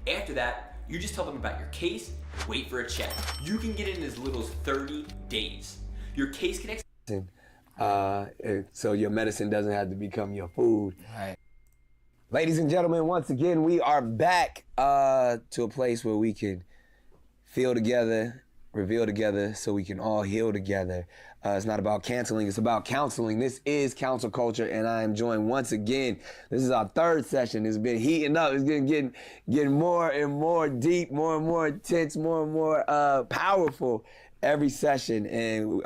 After that, you just tell them about your case, wait for a check. You can get it in as little as 30 days. Your case can so your medicine doesn't have to become your food. Right. Ladies and gentlemen, once again, we are back to a place where we can feel together, reveal together, so we can all heal together. It's not about canceling, it's about counseling. This is Counsel Culture, and I am joined once again. This is our third session. It's been heating up. It's getting more and more deep, more and more intense, more and more powerful every session. And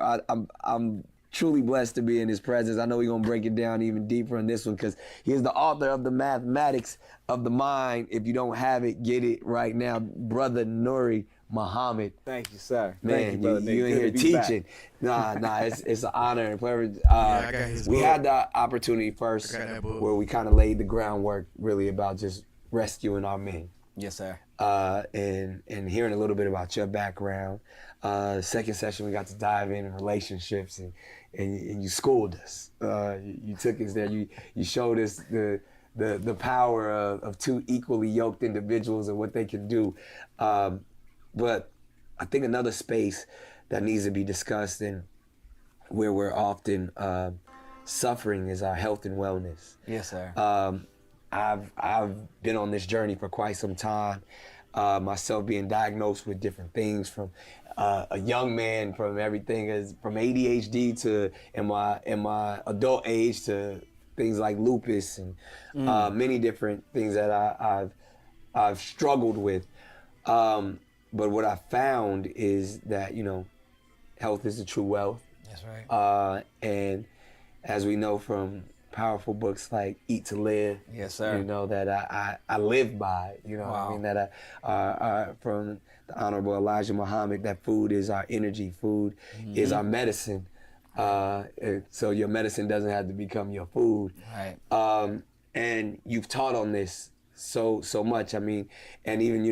I'm truly blessed to be in his presence. I know we're gonna break it down even deeper in this one because he is the author of the Mathematics of the Mind. If you don't have it, get it right now. Brother Nuri Muhammad. Thank you, sir. Man, Thank you, you in here teaching. Nah, it's an honor and privilege. We had the opportunity first where we kind of laid the groundwork really about just rescuing our men. Yes, sir. And hearing a little bit about your background. Second session, we got to dive in relationships and you schooled us. You took us there. You showed us the power of two equally yoked individuals and what they can do. But I think another space that needs to be discussed and where we're often suffering is our health and wellness. Yes, sir. I've been on this journey for quite some time. Myself being diagnosed with different things from a young man, from everything as from ADHD to in my adult age to things like lupus and many different things that I've struggled with. But what I found is that, health is the true wealth. That's right. And as we know from powerful books like Eat to Live, yes, sir. That I live by, Wow. I mean, that from the Honorable Elijah Muhammad, that food is our energy, food is our medicine. So your medicine doesn't have to become your food. Right. And you've taught on this so much. I mean, and even,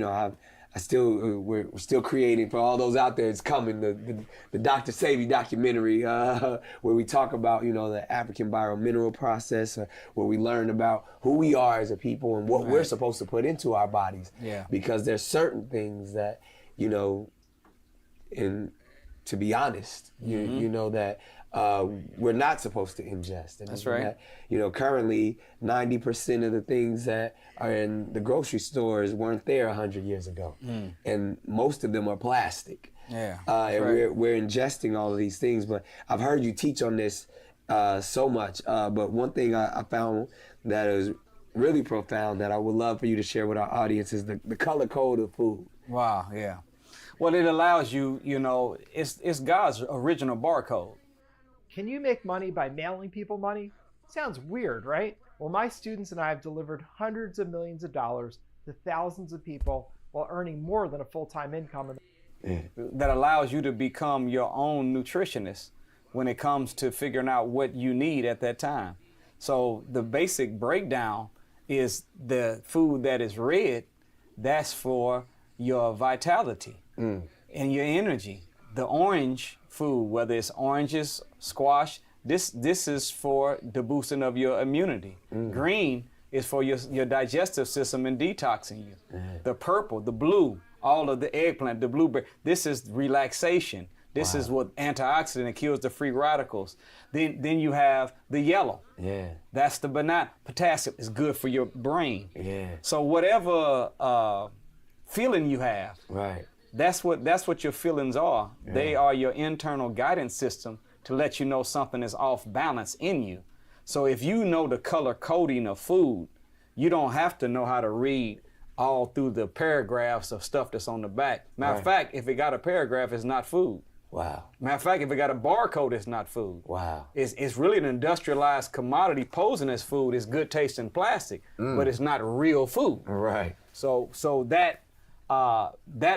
we're still creating for all those out there. It's coming, the Dr. Savy documentary where we talk about the African biomineral process, where we learn about who we are as a people and what we're supposed to put into our bodies. Yeah. Because there's certain things that to be honest, that we're not supposed to ingest. And that's right. That, currently 90% of the things that are in the grocery stores weren't there 100 years ago. And most of them are plastic. Yeah. And right. we're ingesting all of these things, but I've heard you teach on this so much. But one thing I found that is really profound that I would love for you to share with our audience is the color code of food. Wow, yeah. Well, it allows you, it's God's original barcode. Can you make money by mailing people money? Sounds weird, right? Well, my students and I have delivered hundreds of millions of dollars to thousands of people while earning more than a full-time income. That allows you to become your own nutritionist when it comes to figuring out what you need at that time. So the basic breakdown is the food that is red, that's for your vitality and your energy. The orange food, whether it's oranges, squash, this is for the boosting of your immunity. Green is for your digestive system and detoxing you. The purple, the blue, all of the eggplant, the blueberry, this is relaxation. This is what antioxidant, it kills the free radicals. Then you have the yellow. Yeah. That's the banana. Potassium is good for your brain. Yeah. So whatever feeling you have, right. That's what your feelings are. Yeah. They are your internal guidance system to let you know something is off balance in you. So if you know the color coding of food, you don't have to know how to read all through the paragraphs of stuff that's on the back. Matter of fact, if it got a paragraph, it's not food. Wow. Matter of fact, if it got a barcode, it's not food. Wow. It's really an industrialized commodity posing as food. It's good tasting plastic, but it's not real food. Right. So that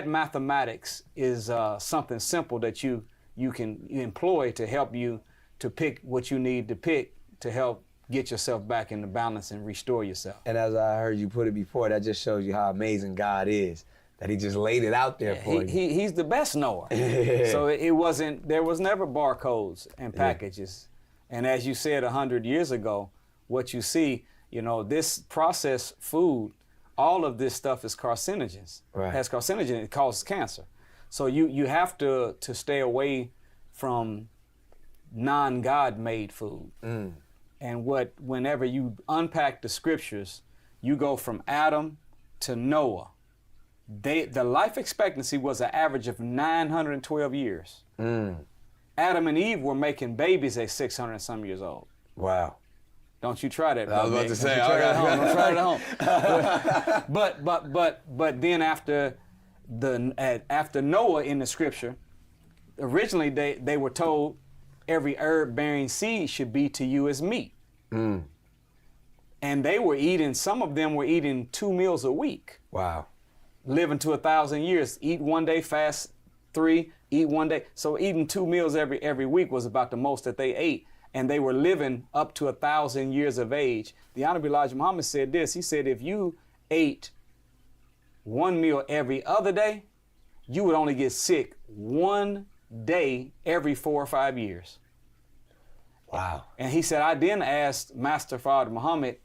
mathematics is something simple that you can employ to help you to pick what you need to pick to help get yourself back into balance and restore yourself. And as I heard you put it before, that just shows you how amazing God is, that he just laid it out there for you. He's the best knower. So there was never barcodes and packages. And as you said 100 years ago, what you see, this processed food all of this stuff is carcinogens. Right. Has carcinogen, it causes cancer. So you have to stay away from non-God made food. And whenever you unpack the scriptures, you go from Adam to Noah. The life expectancy was an average of 912 years. Adam and Eve were making babies at 600 and some years old. Wow. Don't you try that. I was about to say, Don't try it at home. But then after Noah in the scripture, originally they were told every herb-bearing seed should be to you as meat. And they were eating, some of them were eating 2 meals a week. Wow. Living to 1,000 years. Eat one day, fast 3, eat one day. So eating 2 meals every week was about the most that they ate. And they were living up to 1,000 years of age. The Honorable Elijah Muhammad said this. He said, if you ate 1 meal every other day, you would only get sick 1 day every 4 or 5 years. Wow. And he said, I then asked Master Father Muhammad,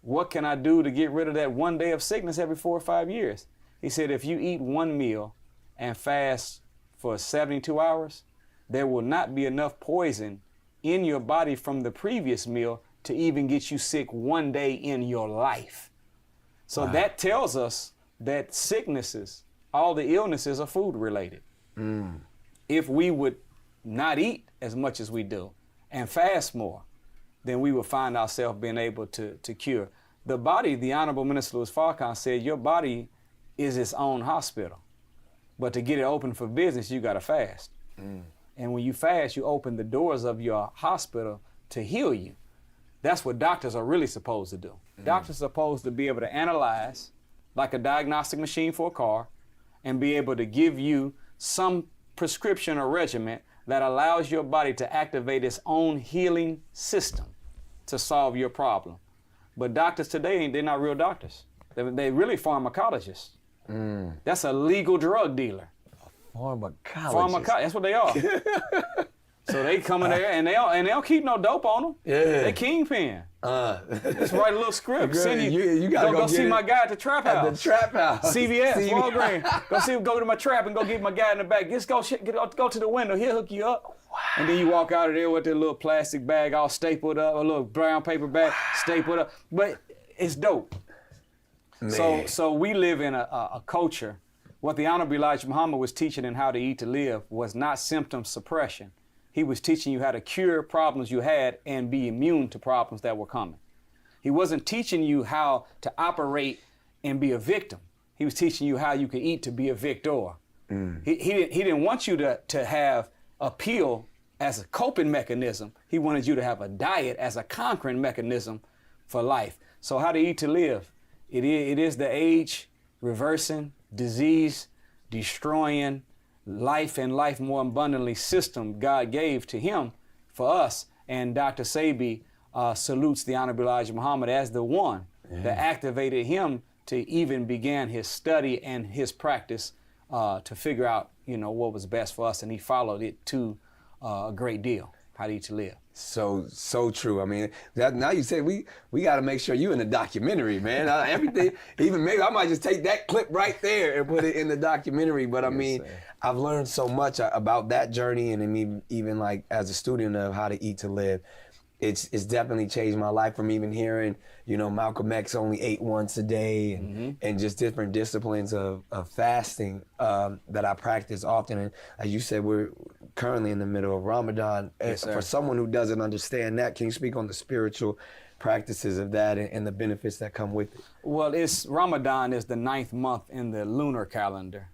what can I do to get rid of that 1 day of sickness every 4 or 5 years? He said, if you eat 1 meal and fast for 72 hours, there will not be enough poison in your body from the previous meal to even get you sick 1 day in your life. So that tells us that sicknesses, all the illnesses are food related. If we would not eat as much as we do and fast more, then we will find ourselves being able to cure. The body, the Honorable Minister Louis Farrakhan said, your body is its own hospital. But to get it open for business, you gotta fast. And when you fast, you open the doors of your hospital to heal you. That's what doctors are really supposed to do. Doctors are supposed to be able to analyze, like a diagnostic machine for a car, and be able to give you some prescription or regimen that allows your body to activate its own healing system to solve your problem. But doctors today, they're not real doctors. They're really pharmacologists. That's a legal drug dealer. Pharmacologist. That's what they are. So they come in there and they don't keep no dope on them. Yeah. They kingpin. Just write a little script. Girl, Send you gotta go see it my guy at the trap house. At the trap house. CVS, Walgreens. Go to my trap and go get my guy in the back. Just go to the window. He'll hook you up. Wow. And then you walk out of there with that little plastic bag all stapled up, a little brown paper bag stapled up. But it's dope. Man. So we live in a culture. What the Honorable Elijah Muhammad was teaching in How to Eat to Live was not symptom suppression. He was teaching you how to cure problems you had and be immune to problems that were coming. He wasn't teaching you how to operate and be a victim. He was teaching you how you could eat to be a victor. He didn't want you to have a pill as a coping mechanism. He wanted you to have a diet as a conquering mechanism for life. So How to Eat to Live, it is the age reversing, disease destroying, life and life more abundantly system God gave to him for us. And Dr. Sebi salutes the Honorable Elijah Muhammad as the one that activated him to even begin his study and his practice to figure out, what was best for us. And he followed it to a great deal. How to Eat to Live. So true. I mean, now you say we got to make sure you in the documentary, man. Everything, even maybe I might just take that clip right there and put it in the documentary. But I mean, I've learned so much about that journey, and even like as a student of How to Eat to Live, it's definitely changed my life from even hearing, Malcolm X only ate once a day and just different disciplines of fasting that I practice often. And as you said, we're currently in the middle of Ramadan. Yes, for someone who doesn't understand that, can you speak on the spiritual practices of that and the benefits that come with it? Well, Ramadan is the 9th month in the lunar calendar.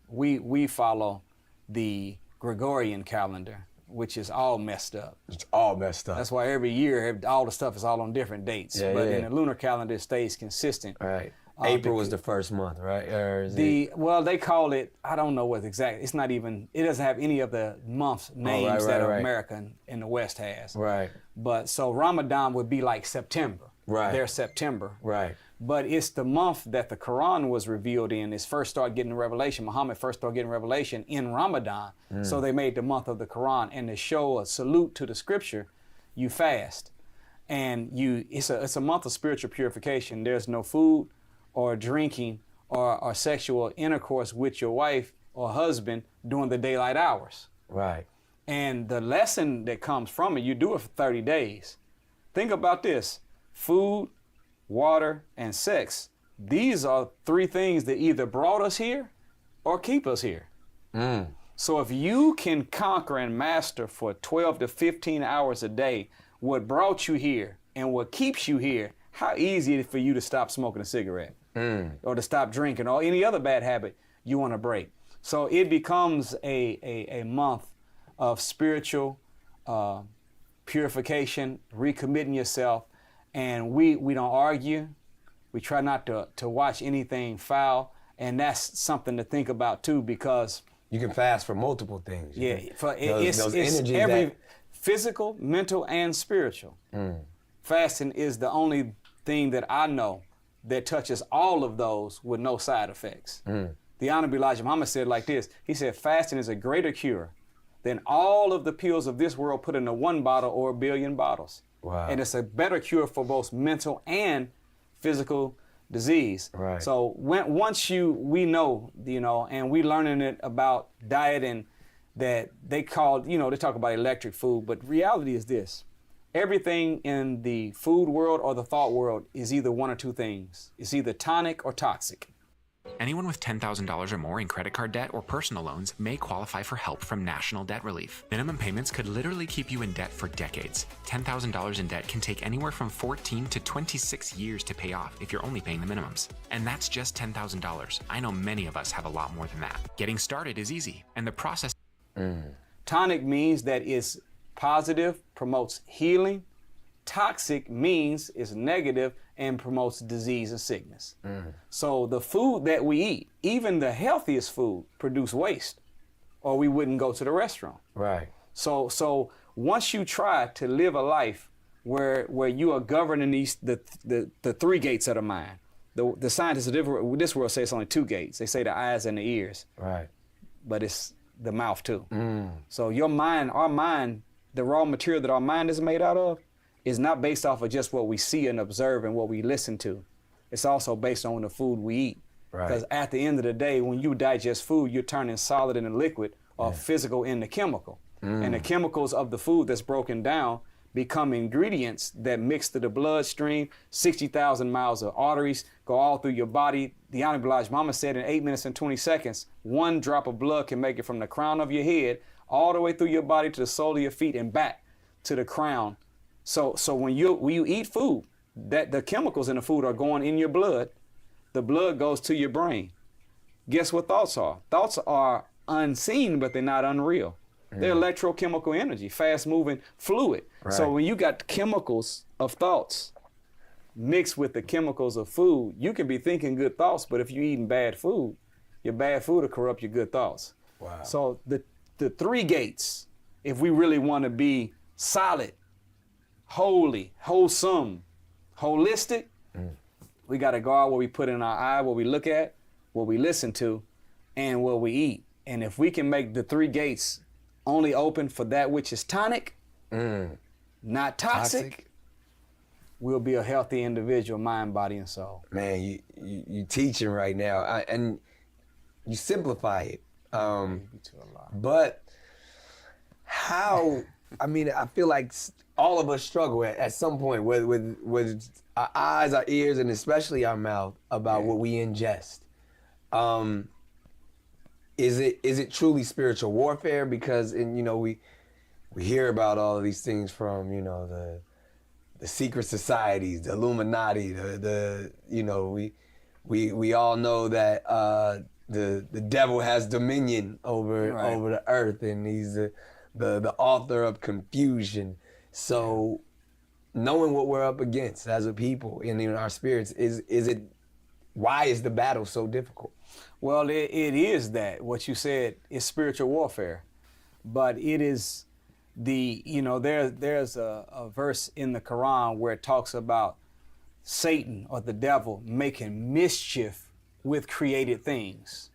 We follow the Gregorian calendar, which is all messed up. It's all messed up. That's why every year, all the stuff is all on different dates. But in the lunar calendar, it stays consistent. Right. April was the first month, right? Or well, they call it, I don't know what exactly, it's not even, it doesn't have any of the month names that America in the West has. Right. But so Ramadan would be like September. Right. They're September. Right. But it's the month that the Quran was revealed in. It's first started getting revelation. Muhammad first started getting revelation in Ramadan. So they made the month of the Quran. And to show a salute to the scripture, you fast. And it's a month of spiritual purification. There's no food or drinking or sexual intercourse with your wife or husband during the daylight hours. Right. And the lesson that comes from it, you do it for 30 days. Think about this: food, water, and sex. These are three things that either brought us here or keep us here. So if you can conquer and master for 12 to 15 hours a day what brought you here and what keeps you here, how easy is it for you to stop smoking a cigarette or to stop drinking or any other bad habit you want to break? So it becomes a month of spiritual purification, recommitting yourself, and we don't argue. We try not to watch anything foul, and that's something to think about too, because you can fast for multiple things. It's every physical, mental, and spiritual. Fasting is the only thing that I know that touches all of those with no side effects. The Honorable Elijah Muhammad said like this. He said, fasting is a greater cure than all of the pills of this world put into one bottle or a billion bottles. Wow. And it's a better cure for both mental and physical disease. Right. So once we know, and we learning it about diet, and that they called, they talk about electric food, but reality is this: everything in the food world or the thought world is either one or two things. It's either tonic or toxic. Anyone with $10,000 or more in credit card debt or personal loans may qualify for help from National Debt Relief. Minimum payments could literally keep you in debt for decades. $10,000 in debt can take anywhere from 14 to 26 years to pay off if you're only paying the minimums. And that's just $10,000. I know many of us have a lot more than that. Getting started is easy, and the process... Tonic means that it's positive, promotes healing. Toxic means it's negative and promotes disease and sickness. So the food that we eat, even the healthiest food, produce waste, or we wouldn't go to the restaurant. Right. So once you try to live a life where you are governing the three gates of the mind, the scientists of this world say it's only two gates. They say the eyes and the ears. Right. But it's the mouth too. So your mind, our mind, the raw material that our mind is made out of, is not based off of just what we see and observe and what we listen to. It's also based on the food we eat. Because at the end of the day, when you digest food, you're turning solid into liquid or physical into chemical. And the chemicals of the food that's broken down become ingredients that mix to the bloodstream. 60,000 miles of arteries go all through your body. The Honorable Elijah Muhammad said in 8 minutes and 20 seconds, 1 drop of blood can make it from the crown of your head all the way through your body to the sole of your feet and back to the crown. So when you eat food, that the chemicals in the food are going in your blood. The blood goes to your brain. Guess what thoughts are? Thoughts are unseen, but they're not unreal. They're electrochemical energy, fast-moving fluid. Right. So when you got chemicals of thoughts mixed with the chemicals of food, you can be thinking good thoughts, but if you're eating bad food, your bad food will corrupt your good thoughts. Wow. So the three gates, if we really want to be solid, holy, wholesome, holistic, we got to guard what we put in our eye, what we look at, what we listen to, and what we eat. And if we can make the three gates only open for that which is tonic, not toxic, we'll be a healthy individual, mind, body, and soul. Man, you teaching right now, and you simplify it. But how? I mean, I feel like all of us struggle at some point with our eyes, our ears, and especially our mouth about what we ingest. Is it truly spiritual warfare? Because we hear about all of these things from the secret societies, the Illuminati, we all know that the devil has dominion over the earth, and he's the author of confusion. So knowing what we're up against as a people and in our spirits, why is the battle so difficult? Well, it is that. What you said is spiritual warfare. But it is there's a verse in the Quran where it talks about Satan or the devil making mischief with created things.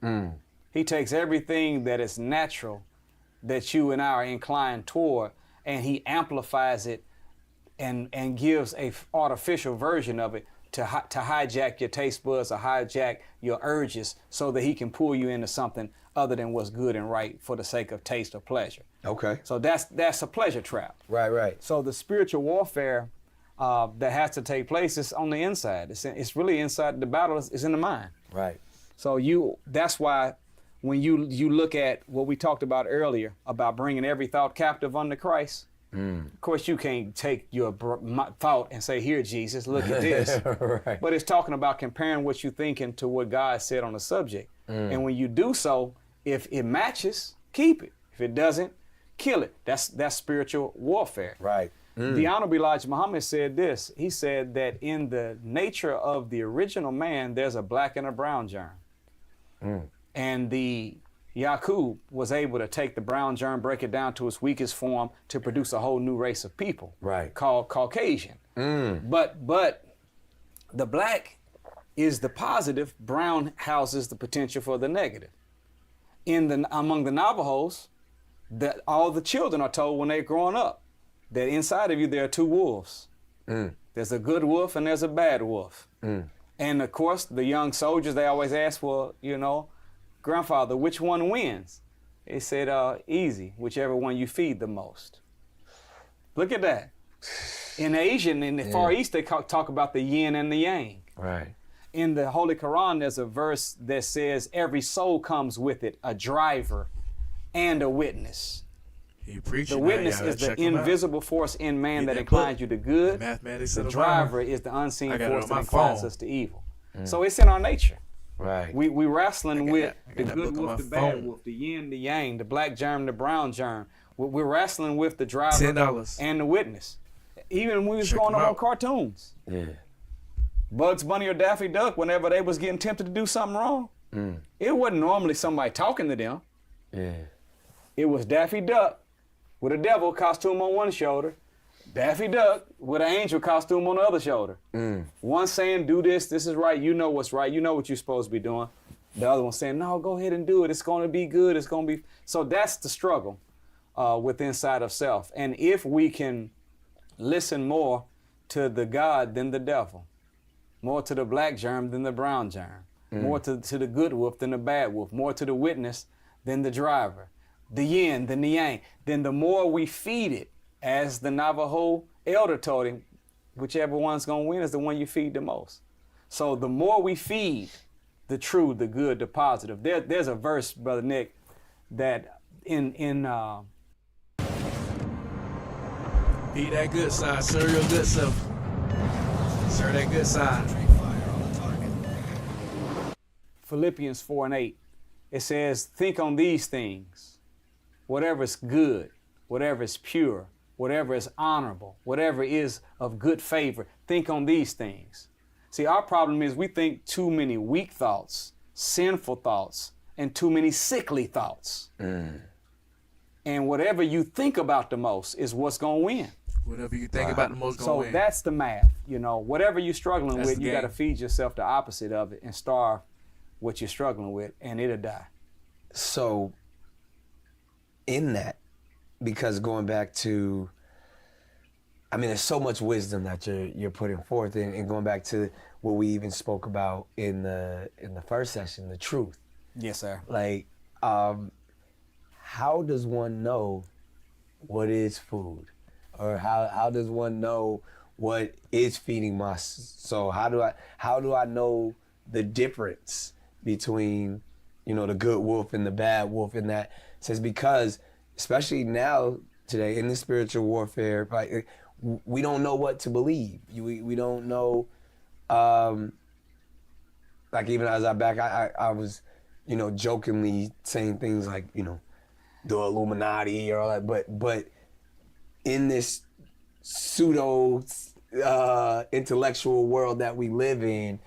He takes everything that is natural that you and I are inclined toward, and he amplifies it and gives a artificial version of it hijack your taste buds or hijack your urges so that he can pull you into something other than what's good and right for the sake of taste or pleasure. Okay. So that's a pleasure trap. Right. So the spiritual warfare that has to take place is on the inside. It's really inside. The battle is in the mind. Right. So that's why when you look at what we talked about earlier about bringing every thought captive unto Christ, of course you can't take your thought and say, here, Jesus, look at this. Right. But it's talking about comparing what you're thinking to what God said on the subject. And when you do so, if it matches, keep it. If it doesn't, kill it. That's spiritual warfare. Right. The Honorable Elijah Muhammad said this. He said that in the nature of the original man, there's a black and a brown germ. And the Yaqub was able to take the brown germ, break it down to its weakest form to produce a whole new race of people. Right. Called Caucasian. But the black is the positive, brown houses the potential for the negative. Among the Navajos, that all the children are told when they're growing up that inside of you there are two wolves. There's a good wolf and there's a bad wolf. And of course, the young soldiers, they always ask, well, grandfather, which one wins? They said, easy, whichever one you feed the most. Look at that. In Asia, in the Far East, they talk about the yin and the yang. Right. In the Holy Quran, there's a verse that says every soul comes with it, a driver and a witness. The witness is the invisible force in man that inclines you to good. The driver is the unseen force that inclines us to evil. So it's in our nature. Right. We wrestling with the good wolf, the bad wolf, the yin, the yang, the black germ, the brown germ. We're wrestling with the driver and the witness. Even when we was growing up on cartoons. Yeah. Bugs Bunny or Daffy Duck, whenever they was getting tempted to do something wrong, it wasn't normally somebody talking to them. Yeah. It was Daffy Duck with a devil costume on one shoulder, Daffy Duck with an angel costume on the other shoulder. One saying, do this, this is right, you know what's right, you know what you're supposed to be doing. The other one saying, no, go ahead and do it, it's gonna be good, it's gonna be. So that's the struggle with inside of self. And if we can listen more to the God than the devil, more to the black germ than the brown germ, more to the good wolf than the bad wolf, more to the witness than the driver, the yin than the yang, then the more we feed it, as the Navajo elder told him, whichever one's gonna win is the one you feed the most. So the more we feed the true, the good, the positive. There's a verse, Brother Nick, that in Be that good side, serve your good self. Serve that good side. Philippians 4:8, it says, think on these things, whatever is good, whatever is pure, whatever is honorable, whatever is of good favor, think on these things. See, our problem is we think too many weak thoughts, sinful thoughts, and too many sickly thoughts. And whatever you think about the most is what's going to win. Whatever you think about the most going to win. So that's the math. Whatever you're struggling That's with, the you got to game. feed yourself the opposite of it and starve what you're struggling with, and it'll die. So, in that, because going back to, there's so much wisdom that you're putting forth, and going back to what we even spoke about in the first session, the truth. Yes, sir. Like, how does one know what is food, or how does one know what is feeding my soul? How do I know the difference between the good wolf and the bad wolf in that sense? Because especially now today in the spiritual warfare, right, we don't know what to believe. We don't know. Like even as I was jokingly saying things like the Illuminati or all that, but in this pseudo intellectual world that we live in,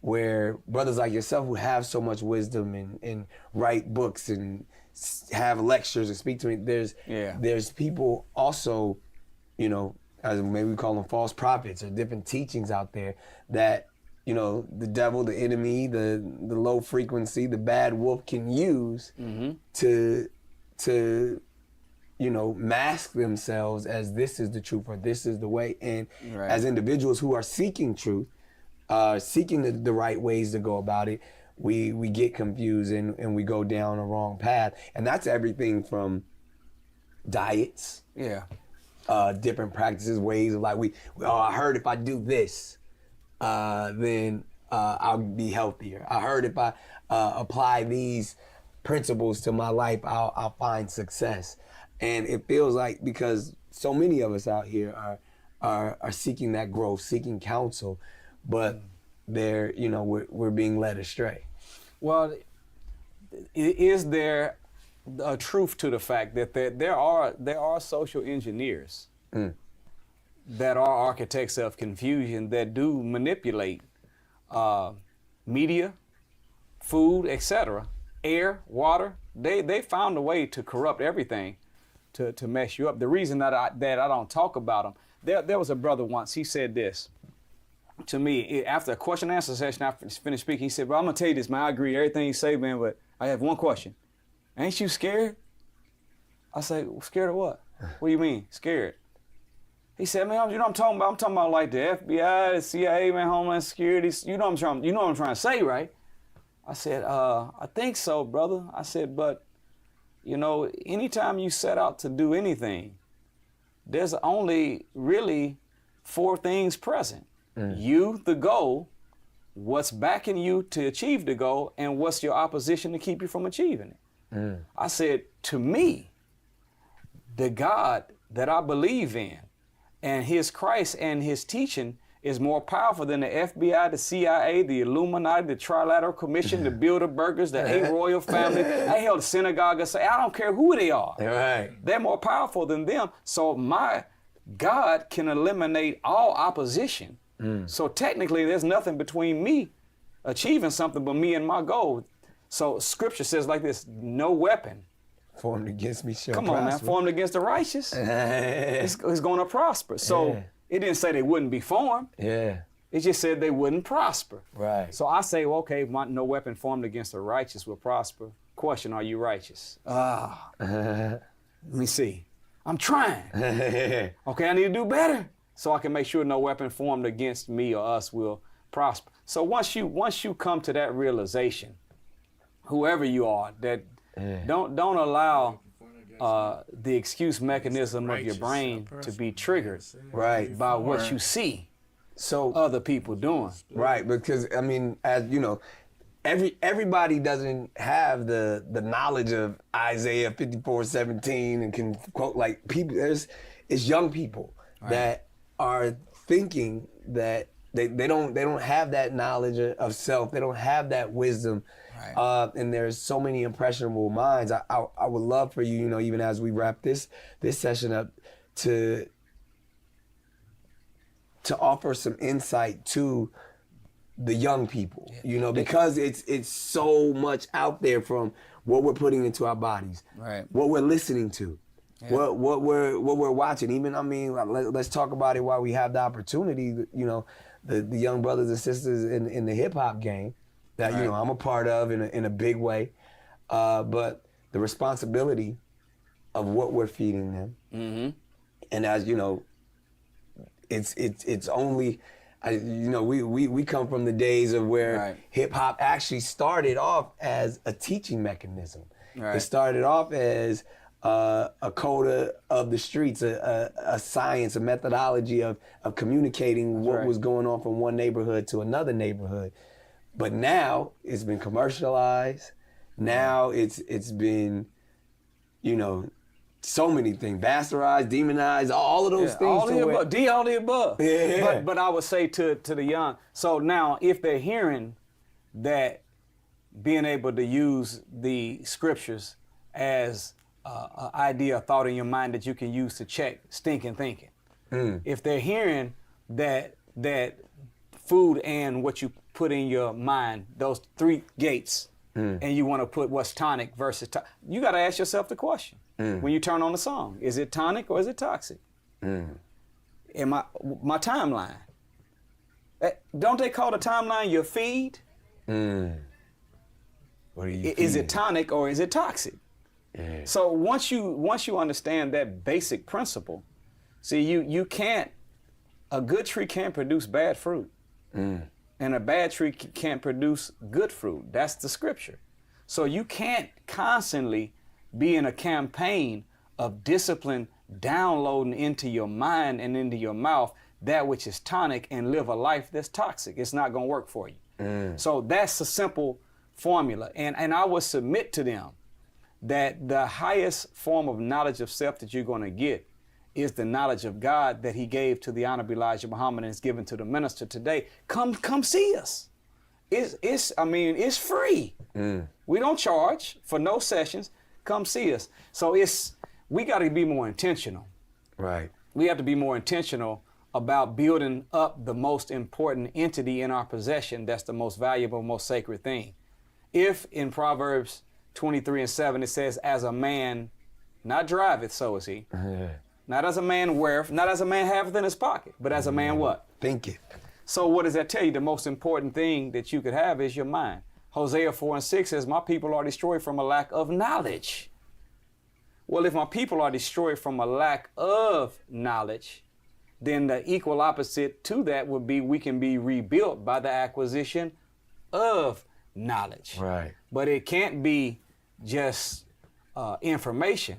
where brothers like yourself who have so much wisdom and write books and have lectures and speak to me, there's people also, as maybe we call them false prophets or different teachings out there that, the devil, the enemy, the low frequency, the bad wolf can use to mask themselves as this is the truth or this is the way. And as individuals who are seeking truth, seeking the right ways to go about it, we get confused and we go down a wrong path. And that's everything from diets, different practices, ways of like, I heard if I do this, then I'll be healthier. I heard if I apply these principles to my life, I'll find success. And it feels like, because so many of us out here are seeking that growth, seeking counsel, but they're, we're being led astray. Well, is there a truth to the fact that there are social engineers that are architects of confusion that do manipulate media, food, etc., air, water? They found a way to corrupt everything, to mess you up. The reason that I don't talk about them, there was a brother once, he said this to me after a question and answer session. I finished speaking. He said, "Well, I'm gonna tell you this, man. I agree with everything you say, man, but I have one question. Ain't you scared?" I said, well, "Scared of what? What do you mean, scared?" He said, "Man, you know what I'm talking about? I'm talking about like the FBI, the CIA, man, Homeland Security. You know what I'm trying to say, right?" I said, "I think so, brother." I said, "But, anytime you set out to do anything, there's only really 4 things present. You, the goal, what's backing you to achieve the goal, and what's your opposition to keep you from achieving it." I said, to me, the God that I believe in and his Christ and his teaching is more powerful than the FBI, the CIA, the Illuminati, the Trilateral Commission, the Bilderbergers, the A Royal family, hell, the synagogue. I don't care who they are. Right. They're more powerful than them. So my God can eliminate all opposition. So technically, there's nothing between me achieving something but me and my goal. So Scripture says like this: no weapon formed against me shall Come prosper. on now, formed against the righteous, it's going to prosper. So it didn't say they wouldn't be formed. Yeah. It just said they wouldn't prosper. Right. So I say, well, okay, no weapon formed against the righteous will prosper. Question, are you righteous? Let me see. I'm trying. Okay, I need to do better so I can make sure no weapon formed against me or us will prosper. So once you come to that realization, whoever you are, that don't allow the excuse mechanism of your brain to be triggered by what you see other people doing. Right, because I mean, as you know, everybody doesn't have the knowledge of Isaiah 54:17 and can quote like people. It's young people that are thinking that they don't have that knowledge of self. They don't have that wisdom. Right. And there's so many impressionable minds. I would love for you, even as we wrap this session up, to offer some insight to the young people, because it's so much out there from what we're putting into our bodies, what we're listening to, what we're watching. Even, I mean, let's talk about it while we have the opportunity. The young brothers and sisters in the hip hop game that I'm a part of in a big way, but the responsibility of what we're feeding them, and as you know, it's only. We come from the days of where hip hop actually started off as a teaching mechanism. It started off as a coda of the streets, a science, a methodology of communicating what was going on from one neighborhood to another neighborhood. But now it's been commercialized. Now it's been, so many things, bastardized, demonized, all of those things. All the above. Yeah. But I would say to the young, so now if they're hearing that being able to use the scriptures as an idea, a thought in your mind that you can use to check stinking thinking. If they're hearing that food and what you put in your mind, those 3 gates, and you want to put what's tonic versus you got to ask yourself the question. When you turn on the song, is it tonic or is it toxic? And my timeline. Don't they call the timeline your feed? What are you is it tonic or is it toxic? So once you understand that basic principle, see, you can't, a good tree can't produce bad fruit. and a bad tree can't produce good fruit. That's the scripture. So you can't constantly be in a campaign of discipline downloading into your mind and into your mouth that which is tonic and live a life that's toxic. It's not going to work for you. So that's a simple formula. And I would submit to them that the highest form of knowledge of self that you're going to get is the knowledge of God that he gave to the Honorable Elijah Muhammad and is given to the minister today. Come see us. It's free. We don't charge for no sessions. Come see us. So we got to be more intentional. Right. We have to be more intentional about building up the most important entity in our possession that's the most valuable, most sacred thing. If in Proverbs 23:7 it says, as a man not driveth, so is he. Not as a man weareth, not as a man haveth in his pocket, but as a man what? Think it. So what does that tell you? The most important thing that you could have is your mind. Hosea 4:6 says, my people are destroyed from a lack of knowledge. Well, if my people are destroyed from a lack of knowledge, then the equal opposite to that would be we can be rebuilt by the acquisition of knowledge. Right. But it can't be just information.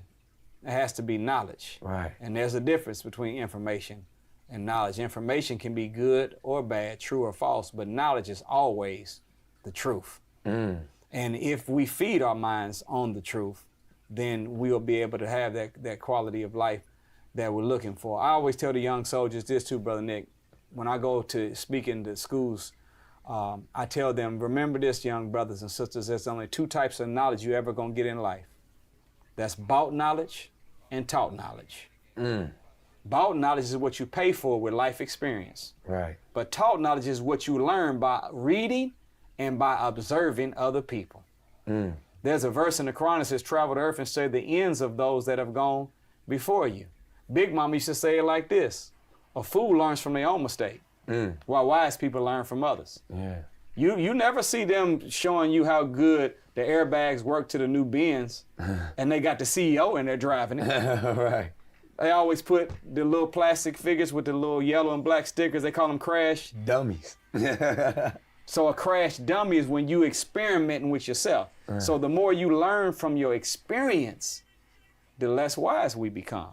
It has to be knowledge. Right. And there's a difference between information and knowledge. Information can be good or bad, true or false, but knowledge is always the truth. And if we feed our minds on the truth, then we'll be able to have that quality of life that we're looking for. I always tell the young soldiers this too, Brother Nick. When I go to speak in the schools, I tell them, remember this, young brothers and sisters, there's only two types of knowledge you're ever going to get in life. That's bought knowledge and taught knowledge. Bought knowledge is what you pay for with life experience. Right. But taught knowledge is what you learn by reading and by observing other people. There's a verse in the Quran that says, travel the earth and study the ends of those that have gone before you. Big Mama used to say it like this: a fool learns from their own mistake, while wise people learn from others. Yeah. You never see them showing you how good the airbags work to the new Benz, and they got the CEO in there driving it. Right. They always put the little plastic figures with the little yellow and black stickers. They call them crash Dummies. So a crash dummy is when you experimenting with yourself. So the more you learn from your experience, the less wise we become.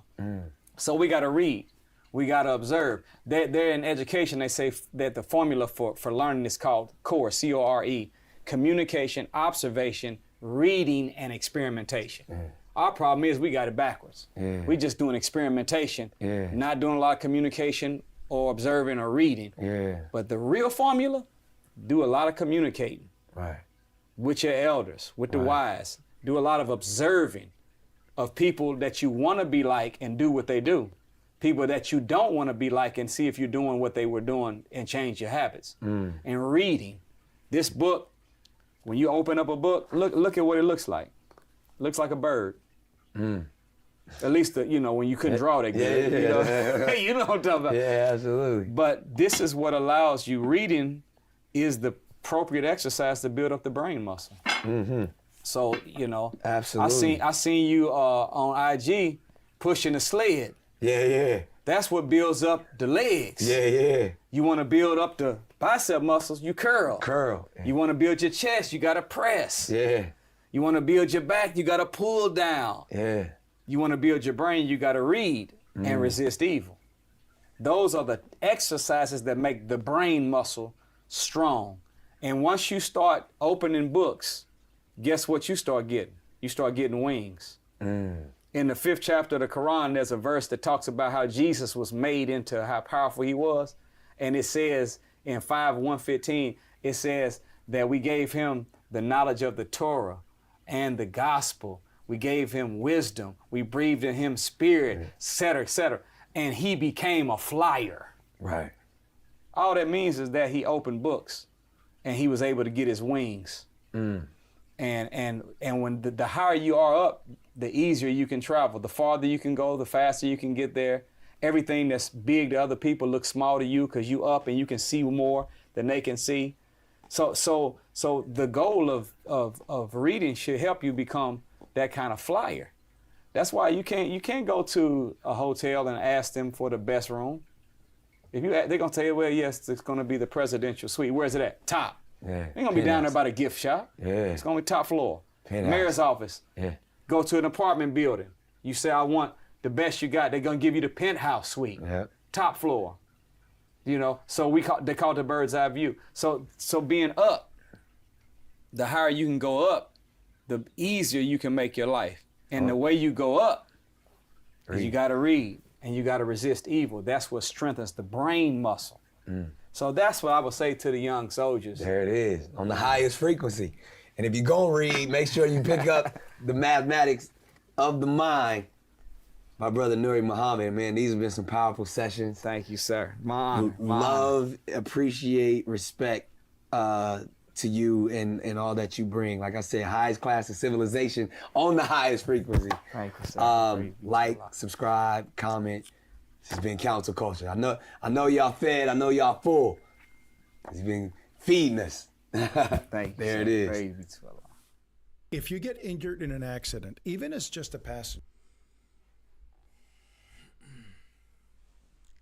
So we got to read. We got to observe. They're in education, they say that the formula for learning is called CORE, C-O-R-E, communication, observation, reading, and experimentation. Our problem is we got it backwards. We just doing experimentation, not doing a lot of communication or observing or reading. But the real formula, do a lot of communicating. Right. With your elders, with the wise. Do a lot of observing of people that you want to be like and do what they do. People that you don't want to be like and see if you're doing what they were doing and change your habits. And reading. This book, when you open up a book, look at what it looks like. Looks like a bird. At least, when you couldn't draw that good. You know what I'm talking about. Yeah, absolutely. But this is what allows you, reading is the appropriate exercise to build up the brain muscle. So, Absolutely. I seen you on IG pushing the sled. Yeah. That's what builds up the legs. Yeah. You want to build up the bicep muscles, you curl. You want to build your chest, you got to press. Yeah. You want to build your back, you got to pull down. Yeah. You want to build your brain, you got to read and resist evil. Those are the exercises that make the brain muscle strong. And once you start opening books, guess what you start getting? You start getting wings. In the 5th chapter of the Quran, there's a verse that talks about how Jesus was made into how powerful he was. And it says in 5:115, it says that we gave him the knowledge of the Torah and the gospel. We gave him wisdom. We breathed in him spirit, et cetera, et cetera. And he became a flyer. Right. All that means is that he opened books and he was able to get his wings. And when the higher you are up, the easier you can travel. The farther you can go, the faster you can get there. Everything that's big to other people looks small to you because you up and you can see more than they can see. So the goal of reading should help you become that kind of flyer. That's why you can't go to a hotel and ask them for the best room. They're gonna tell you, well, yes, it's gonna be the presidential suite. Where's it at? Top. Yeah. Ain't gonna be down there by the gift shop. Yeah. It's gonna be top floor. Penthouse. Mayor's office. Yeah. Go to an apartment building. You say, I want the best you got. They're gonna give you the penthouse suite. Yep. Top floor. You know, so they call it the bird's eye view. So being up, the higher you can go up, the easier you can make your life. And the way you go up is you gotta read and you gotta resist evil. That's what strengthens the brain muscle. So that's what I would say to the young soldiers. There it is, on the highest frequency. And if you're gonna read, make sure you pick up the mathematics of the mind. My brother Nuri Muhammad, man, these have been some powerful sessions. Thank you, sir. My honor. Love, appreciate, respect to you and all that you bring. Like I said, highest class of civilization on the highest frequency. Thank you, sir. Like, subscribe, comment. This has been Council Culture. I know y'all fed. I know y'all full. It's been feeding us. Thank you. There sir. it is. Praise be to Allah. If you get injured in an accident, even as just a passenger,